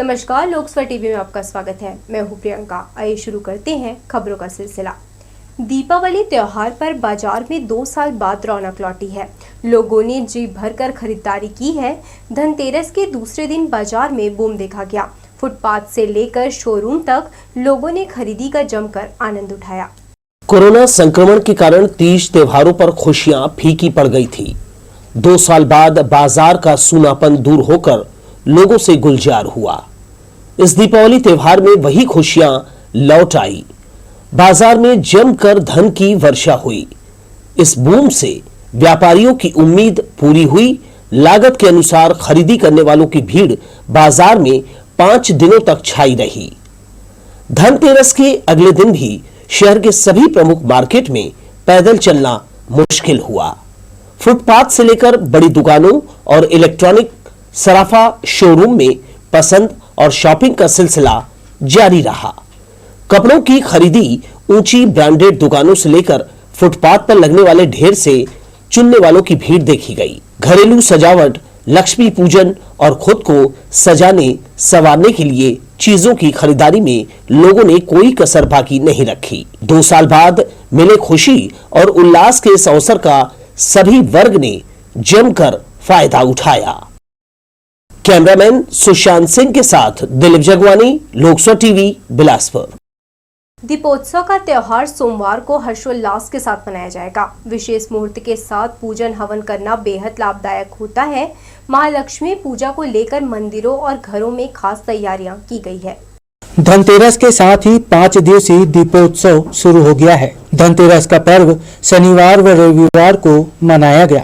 नमस्कार, लोकसभा टीवी में आपका स्वागत है। मैं हूं प्रियंका। आइए शुरू करते हैं खबरों का सिलसिला। दीपावली त्योहार पर बाजार में 2 साल बाद रौनक लौटी है। लोगों ने जी भरकर खरीदारी की है। धनतेरस के दूसरे दिन बाजार में बूम देखा गया। फुटपाथ से लेकर शोरूम तक लोगों ने खरीदी का जमकर आनंद उठाया। कोरोना संक्रमण के कारण तीज त्योहारों पर खुशियां फीकी पड़ गई थी। 2 साल बाद बाजार का सूनापन दूर होकर लोगों से गुलजार हुआ। इस दीपावली त्योहार में वही खुशियां लौट आई। बाजार में जमकर धन की वर्षा हुई। इस बूम से व्यापारियों की उम्मीद पूरी हुई। लागत के अनुसार खरीदी करने वालों की भीड़ बाजार में 5 दिनों तक छाई रही। धनतेरस के अगले दिन भी शहर के सभी प्रमुख मार्केट में पैदल चलना मुश्किल हुआ। फुटपाथ से लेकर बड़ी दुकानों और इलेक्ट्रॉनिक सराफा शोरूम में पसंद और शॉपिंग का सिलसिला जारी रहा। कपड़ों की खरीदी ऊंची ब्रांडेड दुकानों से लेकर फुटपाथ पर लगने वाले ढेर से चुनने वालों की भीड़ देखी गई। घरेलू सजावट, लक्ष्मी पूजन और खुद को सजाने संवारने के लिए चीजों की खरीदारी में लोगों ने कोई कसर बाकी नहीं रखी। 2 साल बाद मिले खुशी और उल्लास के इस अवसर का सभी वर्ग ने जमकर फायदा उठाया। कैमरामैन सुशांत सिंह के साथ दिलीप जगवानी, लोकसभा टीवी, बिलासपुर। दीपोत्सव का त्योहार सोमवार को हर्षोल्लास के साथ मनाया जाएगा। विशेष मुहूर्त के साथ पूजन हवन करना बेहद लाभदायक होता है। महालक्ष्मी पूजा को लेकर मंदिरों और घरों में खास तैयारियां की गई है। धनतेरस के साथ ही 5 दिवसीय दीपोत्सव शुरू हो गया है। धनतेरस का पर्व शनिवार व रविवार को मनाया गया।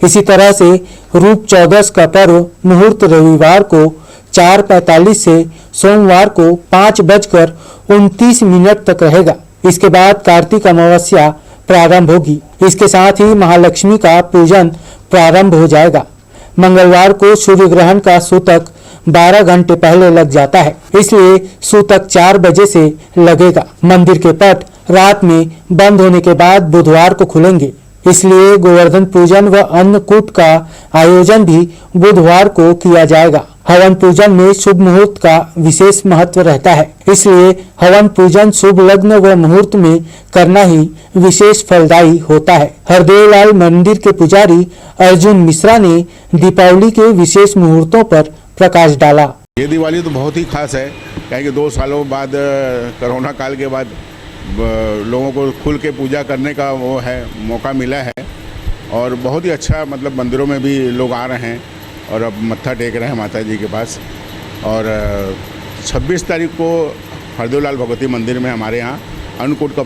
इसी तरह से रूप चौदस का पर्व मुहूर्त रविवार को 4:45 से सोमवार को 5:29 तक रहेगा। इसके बाद कार्तिक अमावस्या प्रारंभ होगी। इसके साथ ही महालक्ष्मी का पूजन प्रारंभ हो जाएगा। मंगलवार को सूर्य ग्रहण का सूतक 12 घंटे पहले लग जाता है, इसलिए सूतक 4 बजे से लगेगा। मंदिर के पट रात में बंद होने के बाद बुधवार को खुलेंगे, इसलिए गोवर्धन पूजन व अन्नकूट का आयोजन भी बुधवार को किया जाएगा। हवन पूजन में शुभ मुहूर्त का विशेष महत्व रहता है, इसलिए हवन पूजन शुभ लग्न व मुहूर्त में करना ही विशेष फलदायी होता है। हरदेवलाल मंदिर के पुजारी अर्जुन मिश्रा ने दीपावली के विशेष मुहूर्तों पर प्रकाश डाला। ये दिवाली तो बहुत ही खास है, क्योंकि 2 सालों बाद कोरोना काल के बाद लोगों को खुल के पूजा करने का वो है मौका मिला है। और बहुत ही अच्छा, मतलब मंदिरों में भी लोग आ रहे हैं और अब मत्था टेक रहे हैं माता जी के पास। और 26 तारीख को हरदेवलाल भगवती मंदिर में हमारे यहाँ अन्नकूट का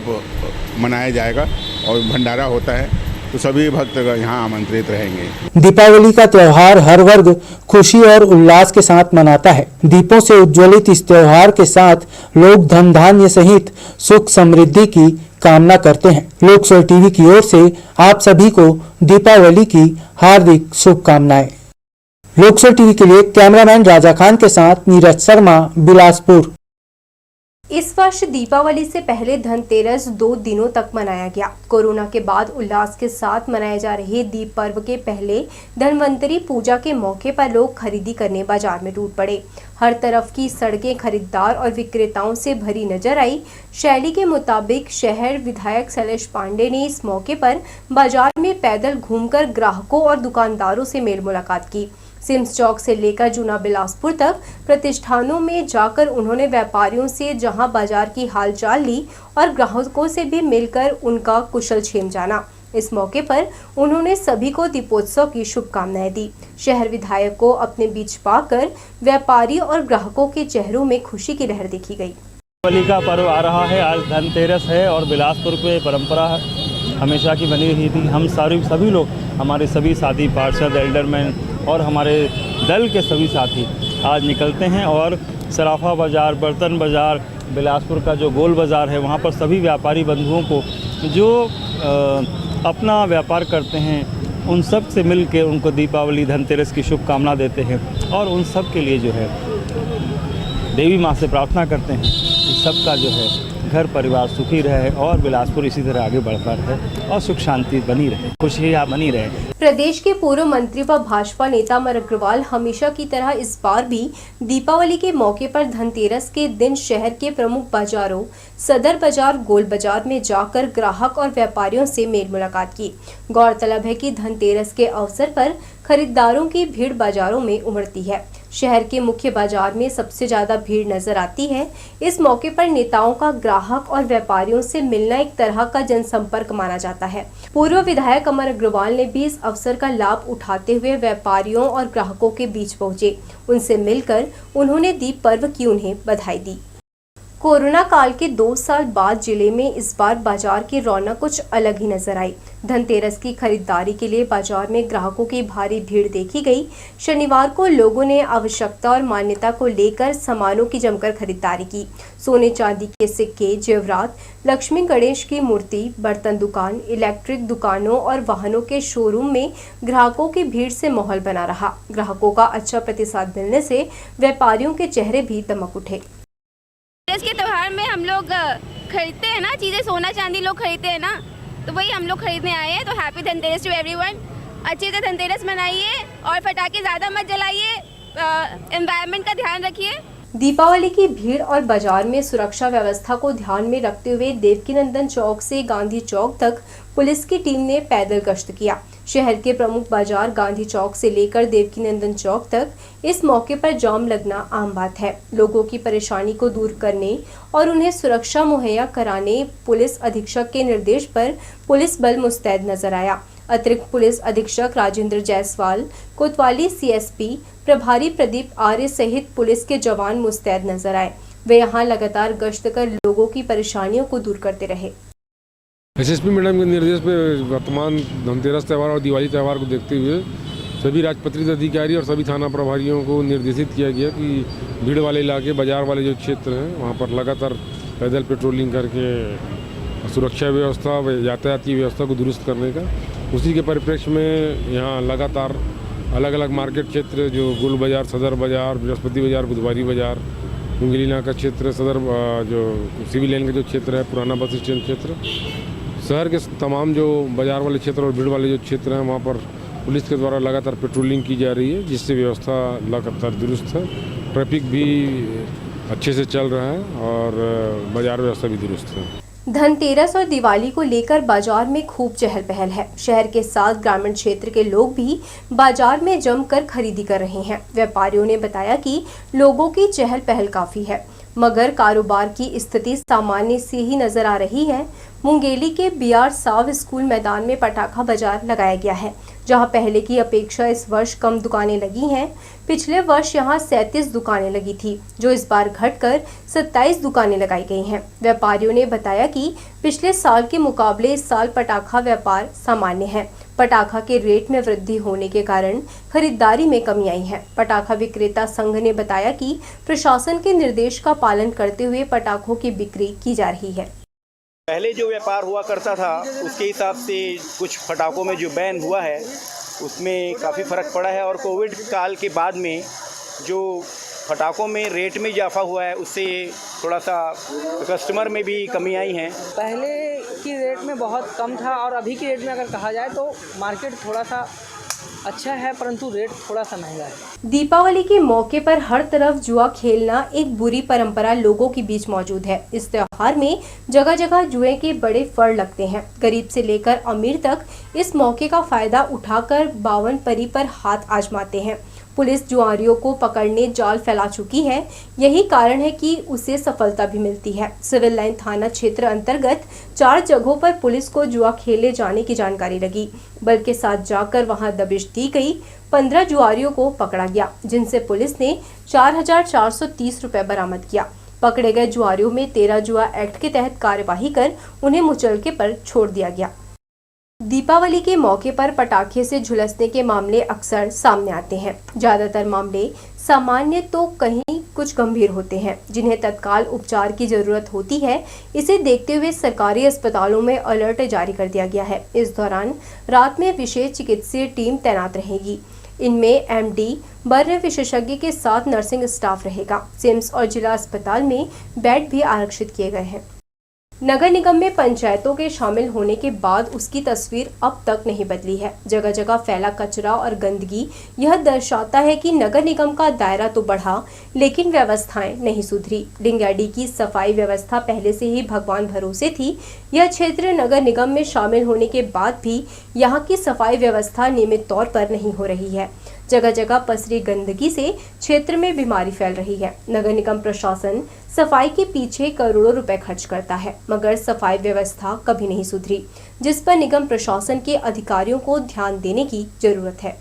मनाया जाएगा और भंडारा होता है, तो सभी भक्त यहाँ आमंत्रित रहेंगे। दीपावली का त्योहार हर वर्ग खुशी और उल्लास के साथ मनाता है। दीपों से उज्ज्वलित इस त्योहार के साथ लोग धन धान्य सहित सुख समृद्धि की कामना करते हैं। लोकसभा टीवी की ओर से आप सभी को दीपावली की हार्दिक शुभकामनाएं। लोकसभा टीवी के लिए कैमरामैन राजा खान के साथ नीरज शर्मा, बिलासपुर। इस वर्ष दीपावली से पहले धनतेरस 2 दिनों तक मनाया गया। कोरोना के बाद उल्लास के साथ मनाए जा रहे दीप पर्व के पहले धनवंतरी पूजा के मौके पर लोग खरीदी करने बाजार में टूट पड़े। हर तरफ की सड़कें खरीदार और विक्रेताओं से भरी नजर आई। शैली के मुताबिक शहर विधायक शैलेश पांडे ने इस मौके पर बाजार में पैदल घूमकर ग्राहकों और दुकानदारों से मेल मुलाकात की। सिम्स चौक से लेकर जूना बिलासपुर तक प्रतिष्ठानों में जाकर उन्होंने व्यापारियों से जहां बाजार की हालचाल ली और ग्राहकों से भी मिलकर उनका कुशल क्षेम जाना। इस मौके पर उन्होंने सभी को दीपोत्सव की शुभकामनाएं दी। शहर विधायक को अपने बीच पाकर व्यापारी और ग्राहकों के चेहरों में खुशी की लहर देखी गई। दीपावली का पर्व आ रहा है, आज धनतेरस है और बिलासपुर पे परंपरा हमेशा की बनी रही थी। हम सभी लोग, हमारे सभी साथी पार्षद, एल्डरमैन और हमारे दल के सभी साथी आज निकलते हैं और सराफा बाज़ार, बर्तन बाज़ार, बिलासपुर का जो गोल बाज़ार है, वहाँ पर सभी व्यापारी बंधुओं को जो अपना व्यापार करते हैं, उन सब से मिल के उनको दीपावली, धनतेरस की शुभकामना देते हैं और उन सब के लिए जो है देवी माँ से प्रार्थना करते हैं कि सबका जो है घर परिवार सुखी रहे और बिलासपुर इसी तरह आगे बढ़ता रहे और सुख शांति बनी रहे, खुशियाँ बनी रहे। प्रदेश के पूर्व मंत्री व भाजपा नेता अमर अग्रवाल हमेशा की तरह इस बार भी दीपावली के मौके पर धनतेरस के दिन शहर के प्रमुख बाजारों सदर बाजार, गोल बाजार में जाकर ग्राहक और व्यापारियों से मेल मुलाकात की। गौरतलब है कि धनतेरस के अवसर पर खरीदारों की भीड़ बाजारों में उमड़ती है। शहर के मुख्य बाजार में सबसे ज्यादा भीड़ नजर आती है। इस मौके पर नेताओं का ग्राहक और व्यापारियों से मिलना एक तरह का जनसंपर्क माना जाता है। पूर्व विधायक अमर अग्रवाल ने भी इस अवसर का लाभ उठाते हुए व्यापारियों और ग्राहकों के बीच पहुंचे। उनसे मिलकर उन्होंने दीप पर्व की उन्हें बधाई दी। कोरोना काल के 2 साल बाद जिले में इस बार बाजार की रौनक कुछ अलग ही नजर आई। धनतेरस की खरीदारी के लिए बाजार में ग्राहकों की भारी भीड़ देखी गई। शनिवार को लोगों ने आवश्यकता और मान्यता को लेकर सामानों की जमकर खरीदारी की। सोने चांदी के सिक्के, जेवरात, लक्ष्मी गणेश की मूर्ति, बर्तन दुकान, इलेक्ट्रिक दुकानों और वाहनों के शोरूम में ग्राहकों की भीड़ से माहौल बना रहा। ग्राहकों का अच्छा प्रतिसाद मिलने से व्यापारियों के चेहरे भी दमक उठे। के त्योहार में हम लोग खरीदते हैं ना चीज़ें, सोना चांदी लोग खरीदते हैं ना, तो वही हम लोग खरीदने आए हैं। तो हैप्पी धनतेरस टू एवरीवन। अच्छे से धनतेरस मनाइए और पटाखे ज़्यादा मत जलाइए, एनवायरनमेंट का ध्यान रखिए। दीपावली की भीड़ और बाजार में सुरक्षा व्यवस्था को ध्यान में रखते हुए देवकीनंदन चौक से गांधी चौक तक पुलिस की टीम ने पैदल गश्त किया। शहर के प्रमुख बाजार गांधी चौक से लेकर देवकीनंदन चौक तक इस मौके पर जाम लगना आम बात है। लोगों की परेशानी को दूर करने और उन्हें सुरक्षा मुहैया कराने पुलिस अधीक्षक के निर्देश पर पुलिस बल मुस्तैद नजर आया। अतिरिक्त पुलिस अधीक्षक राजेंद्र जायसवाल, कोतवाली सीएसपी प्रभारी प्रदीप आर्य सहित पुलिस के जवान मुस्तैद नजर आए। वे यहां लगातार गश्त कर लोगों की परेशानियों को दूर करते रहे। एसएसपी मैडम के निर्देश पे वर्तमान धनतेरस त्यौहार और दिवाली त्यौहार को देखते हुए सभी राजपत्रित अधिकारी और सभी थाना प्रभारियों को निर्देशित किया गया कि भीड़ वाले इलाके, बाजार वाले जो क्षेत्र हैं वहाँ पर लगातार पैदल पेट्रोलिंग करके सुरक्षा व्यवस्था व यातायात की व्यवस्था को दुरुस्त करने का, उसी के परिप्रेक्ष्य में यहाँ लगातार अलग अलग मार्केट क्षेत्र जो गोल बाजार, सदर बाजार, बृहस्पति बाजार, बुधवारी बाजार, मुंगेली का क्षेत्र, सदर जो सिविल लाइन का जो क्षेत्र है, पुराना बस स्टैंड क्षेत्र, शहर के तमाम जो बाजार वाले क्षेत्र और भीड़ वाले जो क्षेत्र हैं वहाँ पर पुलिस के द्वारा लगातार पेट्रोलिंग की जा रही है, जिससे व्यवस्था लगातार दुरुस्त है। ट्रैफिक भी अच्छे से चल रहा है और बाजार व्यवस्था भी दुरुस्त है। धनतेरस और दिवाली को लेकर बाजार में खूब चहल पहल है। शहर के साथ ग्रामीण क्षेत्र के लोग भी बाजार में जमकर खरीदी कर रहे हैं। व्यापारियों ने बताया कि लोगों की चहल पहल काफी है, मगर कारोबार की स्थिति सामान्य सी ही नजर आ रही है। मुंगेली के बीआर साव स्कूल मैदान में पटाखा बाजार लगाया गया है, जहां पहले की अपेक्षा इस वर्ष कम दुकानें लगी हैं। पिछले वर्ष यहां 37 दुकानें लगी थी, जो इस बार घटकर 27 दुकानें लगाई गई हैं। व्यापारियों ने बताया कि पिछले साल के मुकाबले इस साल पटाखा व्यापार सामान्य है। पटाखा के रेट में वृद्धि होने के कारण खरीदारी में कमी आई है। पटाखा विक्रेता संघ ने बताया कि प्रशासन के निर्देश का पालन करते हुए पटाखों की बिक्री की जा रही है। पहले जो व्यापार हुआ करता था उसके हिसाब से कुछ पटाखों में जो बैन हुआ है उसमें काफ़ी फ़र्क पड़ा है, और कोविड काल के बाद में जो पटाखों में रेट में इजाफा हुआ है उससे थोड़ा सा कस्टमर में भी कमी आई है। पहले की रेट में बहुत कम था और अभी की रेट में अगर कहा जाए तो मार्केट थोड़ा सा अच्छा है, परंतु रेट थोड़ा सा महंगा है। दीपावली के मौके पर हर तरफ जुआ खेलना एक बुरी परंपरा लोगों के बीच मौजूद है। इस त्योहार में जगह जगह जुए के बड़े फड़ लगते हैं। गरीब से लेकर अमीर तक इस मौके का फायदा उठाकर बावन परी पर हाथ आजमाते हैं। पुलिस जुआरियों को पकड़ने जाल फैला चुकी है। यही कारण है कि उसे सफलता भी मिलती है। सिविल लाइन थाना क्षेत्र अंतर्गत 4 जगहों पर पुलिस को जुआ खेले जाने की जानकारी लगी। बल के साथ जाकर वहां दबिश दी गई। 15 जुआरियों को पकड़ा गया, जिनसे पुलिस ने 4,430 रुपए बरामद किया। पकड़े गए जुआरियों में 13 जुआ एक्ट के तहत कार्यवाही कर उन्हें मुचलके पर छोड़ दिया गया। दीपावली के मौके पर पटाखे से झुलसने के मामले अक्सर सामने आते हैं। ज्यादातर मामले सामान्य तो कहीं कुछ गंभीर होते हैं, जिन्हें तत्काल उपचार की जरूरत होती है। इसे देखते हुए सरकारी अस्पतालों में अलर्ट जारी कर दिया गया है। इस दौरान रात में विशेष चिकित्सीय टीम तैनात रहेगी। इनमें एमडी, बर्न विशेषज्ञ के साथ नर्सिंग स्टाफ रहेगा। सिम्स और जिला अस्पताल में बेड भी आरक्षित किए गए हैं। नगर निगम में पंचायतों के शामिल होने के बाद उसकी तस्वीर अब तक नहीं बदली है। जगह जगह फैला कचरा और गंदगी यह दर्शाता है कि नगर निगम का दायरा तो बढ़ा, लेकिन व्यवस्थाएं नहीं सुधरी। लिंगाडी की सफाई व्यवस्था पहले से ही भगवान भरोसे थी। यह क्षेत्र नगर निगम में शामिल होने के बाद भी यहाँ की सफाई व्यवस्था नियमित तौर पर नहीं हो रही है। जगह जगह पसरी गंदगी से क्षेत्र में बीमारी फैल रही है। नगर निगम प्रशासन सफाई के पीछे करोड़ों रुपए खर्च करता है, मगर सफाई व्यवस्था कभी नहीं सुधरी, जिस पर निगम प्रशासन के अधिकारियों को ध्यान देने की जरूरत है।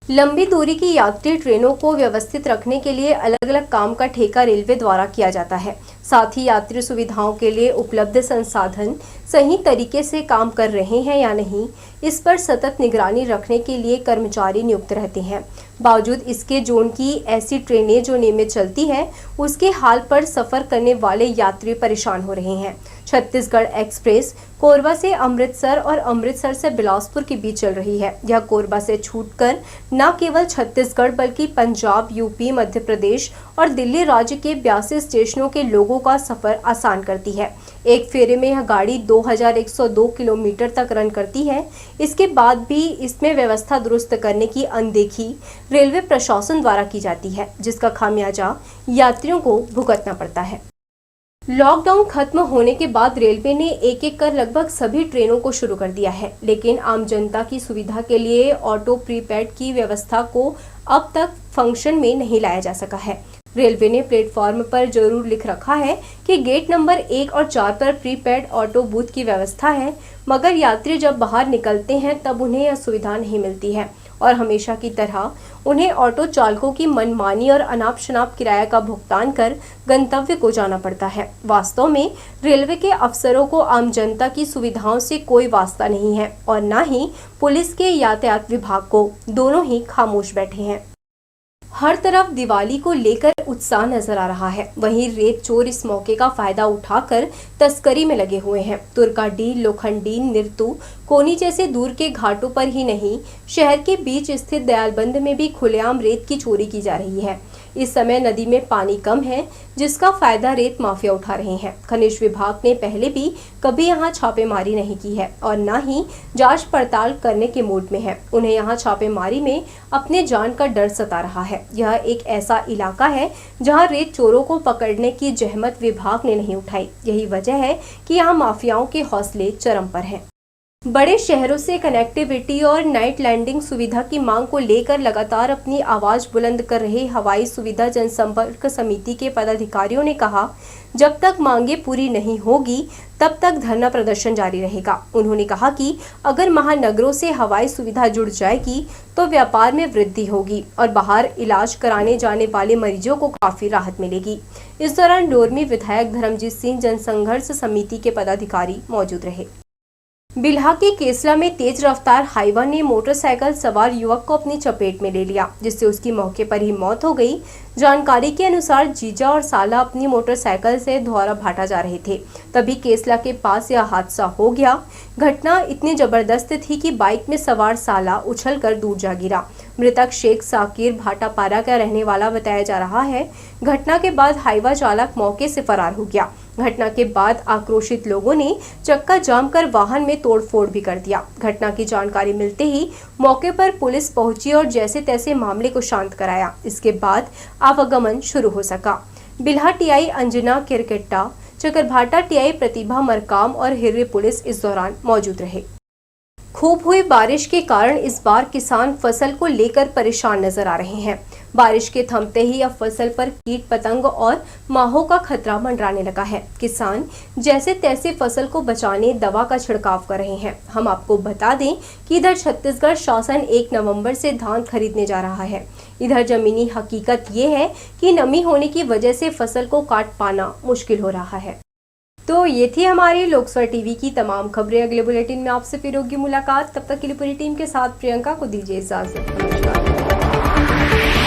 लंबी दूरी की यात्री ट्रेनों को व्यवस्थित रखने के लिए अलग अलग काम का ठेका रेलवे द्वारा किया जाता है। साथ ही यात्री सुविधाओं के लिए उपलब्ध संसाधन सही तरीके से काम कर रहे हैं या नहीं, इस पर सतत निगरानी रखने के लिए कर्मचारी नियुक्त रहते हैं। बावजूद इसके जोन की ऐसी ट्रेनें जो नियमित चलती है, उसके हाल पर सफर करने वाले यात्री परेशान हो रहे हैं। छत्तीसगढ़ एक्सप्रेस कोरबा से अमृतसर और अमृतसर से बिलासपुर के बीच चल रही है। यह कोरबा से छूटकर न केवल छत्तीसगढ़ बल्कि पंजाब, यूपी, मध्य प्रदेश और दिल्ली राज्य के 82 स्टेशनों के लोगों का सफर आसान करती है। एक फेरे में यह गाड़ी 2102 किलोमीटर तक रन करती है। इसके बाद भी इसमें व्यवस्था दुरुस्त करने की अनदेखी रेलवे प्रशासन द्वारा की जाती है, जिसका खामियाजा यात्रियों को भुगतना पड़ता है। लॉकडाउन खत्म होने के बाद रेलवे ने एक एक कर लगभग सभी ट्रेनों को शुरू कर दिया है, लेकिन आम जनता की सुविधा के लिए ऑटो प्रीपेड की व्यवस्था को अब तक फंक्शन में नहीं लाया जा सका है। रेलवे ने प्लेटफॉर्म पर जरूर लिख रखा है कि गेट नंबर 1 और 4 पर प्रीपेड ऑटो बूथ की व्यवस्था है, मगर यात्री जब बाहर निकलते हैं तब उन्हें यह सुविधा नहीं मिलती है और हमेशा की तरह उन्हें ऑटो चालकों की मनमानी और अनाप शनाप किराया का भुगतान कर गंतव्य को जाना पड़ता है। वास्तव में रेलवे के अफसरों को आम जनता की सुविधाओं से कोई वास्ता नहीं है और न ही पुलिस के यातायात विभाग को, दोनों ही खामोश बैठे हैं। हर तरफ दिवाली को लेकर उत्साह नजर आ रहा है। वहीं रेत चोर इस मौके का फायदा उठाकर तस्करी में लगे हुए हैं। तुर्काडीह, लोखंडी, निरतू, कोनी जैसे दूर के घाटों पर ही नहीं, शहर के बीच स्थित दयालबंद में भी खुलेआम रेत की चोरी की जा रही है। इस समय नदी में पानी कम है, जिसका फायदा रेत माफिया उठा रहे हैं। खनिज विभाग ने पहले भी कभी यहां छापेमारी नहीं की है और न ही जांच पड़ताल करने के मूड में है। उन्हें यहां छापेमारी में अपने जान का डर सता रहा है। यह एक ऐसा इलाका है जहां रेत चोरों को पकड़ने की जहमत विभाग ने नहीं उठाई। यही वजह है कि यहाँ माफियाओं के हौसले चरम पर हैं। बड़े शहरों से कनेक्टिविटी और नाइट लैंडिंग सुविधा की मांग को लेकर लगातार अपनी आवाज बुलंद कर रहे हवाई सुविधा जनसंपर्क समिति के पदाधिकारियों ने कहा, जब तक मांगे पूरी नहीं होगी तब तक धरना प्रदर्शन जारी रहेगा। उन्होंने कहा कि अगर महानगरों से हवाई सुविधा जुड़ जाएगी तो व्यापार में वृद्धि होगी और बाहर इलाज कराने जाने वाले मरीजों को काफी राहत मिलेगी। इस दौरान डोरमी विधायक धर्मजीत सिंह जनसंघर्ष समिति के पदाधिकारी मौजूद रहे। बिल्हा के केसला में तेज रफ्तार हाईवा ने मोटरसाइकिल सवार युवक को अपनी चपेट में ले लिया, जिससे उसकी मौके पर ही मौत हो गई। जानकारी के अनुसार जीजा और साला अपनी मोटरसाइकिल से धौरा भाटा जा रहे थे, तभी केसला के पास यह हादसा हो गया। घटना इतनी जबरदस्त थी कि बाइक में सवार साला उछलकर दूर जा गिरा। मृतक शेख साकिर भाटापारा का रहने वाला बताया जा रहा है। घटना के बाद हाईवा चालक मौके से फरार हो गया। घटना के बाद आक्रोशित लोगों ने चक्का जाम कर वाहन में तोड़फोड़ भी कर दिया। घटना की जानकारी मिलते ही मौके पर पुलिस पहुंची और जैसे तैसे मामले को शांत कराया। इसके बाद आवागमन शुरू हो सका। बिल्हा टीआई अंजना किरकेट्टा, चकरभाटा टीआई प्रतिभा मरकाम और हिर्रे पुलिस इस दौरान मौजूद रहे। खूब हुई बारिश के कारण इस बार किसान फसल को लेकर परेशान नजर आ रहे हैं। बारिश के थमते ही अब फसल पर कीट पतंग और माहों का खतरा मंडराने लगा है। किसान जैसे तैसे फसल को बचाने दवा का छिड़काव कर रहे हैं। हम आपको बता दें कि इधर छत्तीसगढ़ शासन 1 नवंबर से धान खरीदने जा रहा है। इधर जमीनी हकीकत ये है कि नमी होने की वजह से फसल को काट पाना मुश्किल हो रहा है। तो ये थी हमारी लोकसभा टीवी की तमाम खबरें। अगले बुलेटिन में आपसे फिर होगी मुलाकात। तब तक के लिए पूरी टीम के साथ प्रियंका को दीजिए इजाजत। नमस्कार।